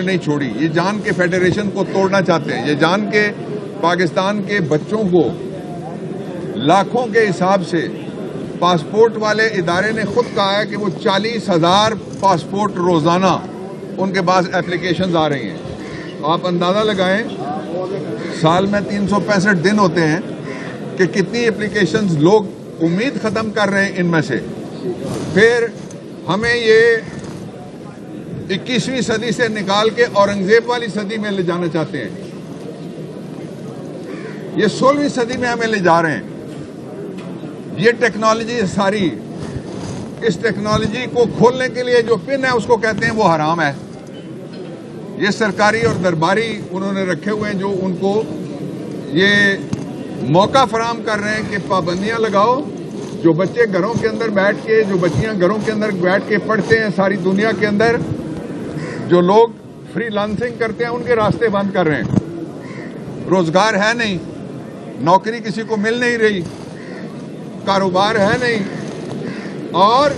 نہیں چھوڑی. یہ جان کے فیڈریشن کو توڑنا چاہتے ہیں. یہ جان کے پاکستان کے بچوں کو لاکھوں کے حساب سے پاسپورٹ والے ادارے نے خود کہا ہے کہ وہ 40,000 پاسپورٹ روزانہ ان کے پاس اپلیکیشنز آ رہی ہیں. آپ اندازہ لگائیں سال میں 365 دن ہوتے ہیں کہ کتنی اپلیکیشنز لوگ امید ختم کر رہے ہیں ان میں سے. پھر ہمیں یہ 21ویں صدی سے نکال کے اورنگزیب والی صدی میں لے جانا چاہتے ہیں. یہ 16ویں صدی میں ہمیں لے جا رہے ہیں. یہ ٹیکنالوجی ساری, اس ٹیکنالوجی کو کھولنے کے لیے جو پن ہے اس کو کہتے ہیں وہ حرام ہے. یہ سرکاری اور درباری انہوں نے رکھے ہوئے ہیں جو ان کو یہ موقع فراہم کر رہے ہیں کہ پابندیاں لگاؤ. جو بچے گھروں کے اندر بیٹھ کے, جو بچیاں گھروں کے اندر بیٹھ کے پڑھتے ہیں ساری دنیا کے اندر, جو لوگ فری لانسنگ کرتے ہیں ان کے راستے بند کر رہے ہیں. روزگار ہے نہیں, نوکری کسی کو مل نہیں رہی, کاروبار ہے نہیں, اور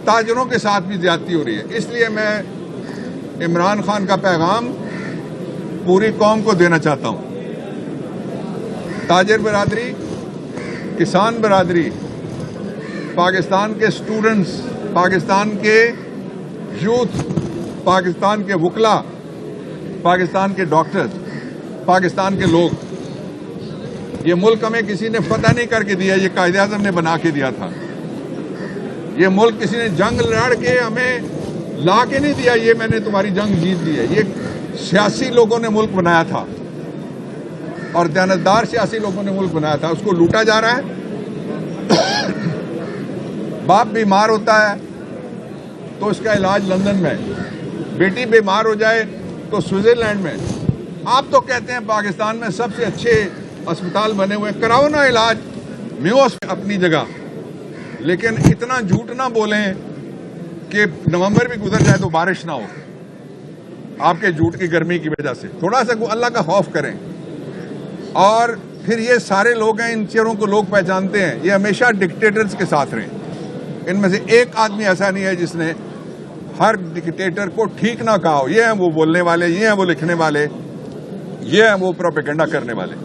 تاجروں کے ساتھ بھی زیادتی ہو رہی ہے. اس لیے میں عمران خان کا پیغام پوری قوم کو دینا چاہتا ہوں. تاجر برادری, کسان برادری, پاکستان کے اسٹوڈنٹس, پاکستان کے یوتھ, پاکستان کے وکلا, پاکستان کے ڈاکٹرز, پاکستان کے لوگ, یہ ملک ہمیں کسی نے فتح نہیں کر کے دیا, یہ قائد اعظم نے بنا کے دیا تھا. یہ ملک کسی نے جنگ لڑ کے ہمیں لا کے نہیں دیا, یہ میں نے تمہاری جنگ جیت لی ہے. یہ سیاسی لوگوں نے ملک بنایا تھا اور دیانتدار سیاسی لوگوں نے ملک بنایا تھا. اس کو لوٹا جا رہا ہے. باپ بیمار ہوتا ہے تو اس کا علاج لندن میں, بیٹی بیمار ہو جائے تو سوئٹزرلینڈ میں. آپ تو کہتے ہیں پاکستان میں سب سے اچھے اسپتال بنے ہوئے, کراؤ نا علاج. میوس اپنی جگہ, لیکن اتنا جھوٹ نہ بولیں کہ نومبر بھی گزر جائے تو بارش نہ ہو آپ کے جھوٹ کی گرمی کی وجہ سے. تھوڑا سا اللہ کا خوف کریں. اور پھر یہ سارے لوگ ہیں, ان چہروں کو لوگ پہچانتے ہیں, یہ ہمیشہ ڈکٹیٹرز کے ساتھ رہے. ان میں سے ایک آدمی ایسا نہیں ہے جس نے ہر ڈکٹیٹر کو ٹھیک نہ کہا ہو. یہ ہیں وہ بولنے والے, یہ ہیں وہ لکھنے والے, یہ ہیں وہ پروپیگنڈا کرنے والے.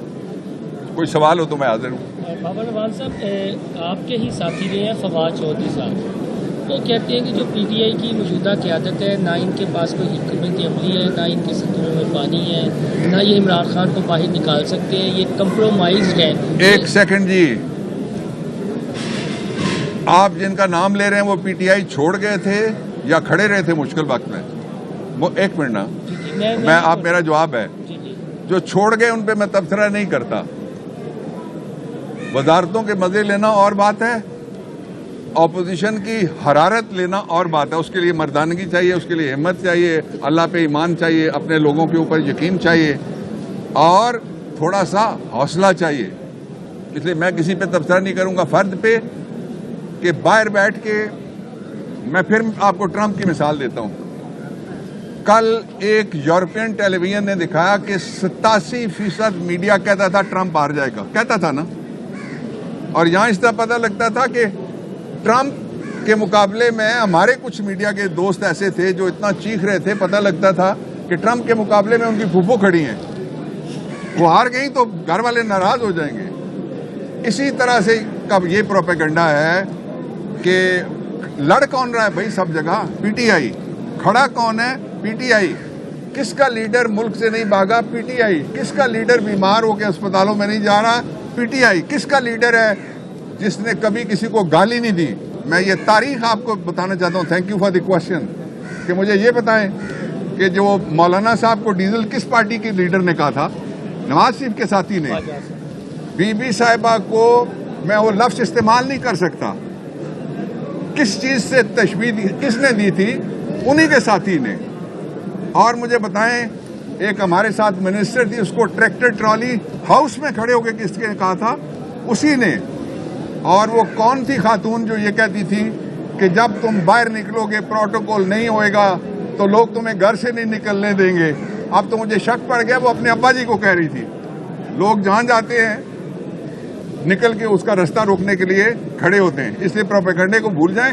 کوئی سوال ہو تو میں حاضر ہوں. بابا نواز صاحب, آپ کے ہی ساتھی رہے ہیں فواد چودھری صاحب, وہ کہتے ہیں کہ جو پی ٹی آئی کی موجودہ قیادت ہے, نہ ان کے پاس کوئی حکمت عملی ہے, نہ ان کے ستروں میں پانی ہے, نہ یہ عمران خان کو باہر نکال سکتے ہیں, یہ کمپرومائزڈ ہے. ایک سیکنڈ جی, آپ جن کا نام لے رہے ہیں وہ پی ٹی آئی چھوڑ گئے تھے یا کھڑے رہے تھے مشکل وقت میں؟ وہ ایک منٹ نا, میں آپ میرا جواب ہے. جو چھوڑ گئے ان پہ میں تبصرہ نہیں کرتا. وزارتوں کے مزے لینا اور بات ہے, اپوزیشن کی حرارت لینا اور بات ہے. اس کے لیے مردانگی چاہیے, اس کے لیے ہمت چاہیے, اللہ پہ ایمان چاہیے, اپنے لوگوں کے اوپر یقین چاہیے, اور تھوڑا سا حوصلہ چاہیے. اس لیے میں کسی پہ تبصرہ نہیں کروں گا فرد پہ کہ باہر بیٹھ کے. میں پھر آپ کو ٹرمپ کی مثال دیتا ہوں. کل ایک یورپین ٹیلی ویژن نے دکھایا کہ 87% میڈیا کہتا تھا ٹرمپ ہار جائے گا, کہتا تھا نا. اور یہاں اس طرح پتہ لگتا تھا کہ ٹرمپ کے مقابلے میں ہمارے کچھ میڈیا کے دوست ایسے تھے جو اتنا چیخ رہے تھے, پتہ لگتا تھا کہ ٹرمپ کے مقابلے میں ان کی پھوپھو کھڑی ہیں, وہ ہار گئیں تو گھر والے ناراض ہو جائیں گے. اسی طرح سے کب یہ پروپیگنڈا ہے کہ لڑ کون رہا ہے بھائی سب جگہ؟ P T I. کھڑا کون ہے؟ P T I. کس کا لیڈر ملک سے نہیں بھاگا؟ P T I. کس کا لیڈر بیمار ہو کے اسپتالوں میں نہیں جا رہا؟ پی ٹی آئی. کس کا لیڈر ہے جس نے کبھی کسی کو گالی نہیں دی؟ میں یہ تاریخ آپ کو بتانا چاہتا ہوں. Thank you for the question. کہ مجھے یہ بتائیں کہ جو مولانا صاحب کو ڈیزل کس پارٹی کے لیڈر نے کہا تھا؟ نواز شریف کے ساتھی نے. بی بی صاحبہ کو میں وہ لفظ استعمال نہیں کر سکتا. کس چیز سے تشبیہ کس نے دی تھی؟ انہی کے ساتھی نے. اور مجھے بتائیں, ایک ہمارے ساتھ منسٹر تھی, اس کو ٹریکٹر ٹرالی ہاؤس میں کھڑے ہو کے کس نے کہا تھا؟ اسی نے. اور وہ کون تھی خاتون جو یہ کہتی تھی کہ جب تم باہر نکلو گے پروٹوکول نہیں ہوئے گا تو لوگ تمہیں گھر سے نہیں نکلنے دیں گے؟ اب تو مجھے شک پڑ گیا وہ اپنے ابا جی کو کہہ رہی تھی. لوگ جہاں جاتے ہیں نکل کے اس کا راستہ روکنے کے لیے کھڑے ہوتے ہیں. اس لیے پروپیگنڈے کو بھول جائیں.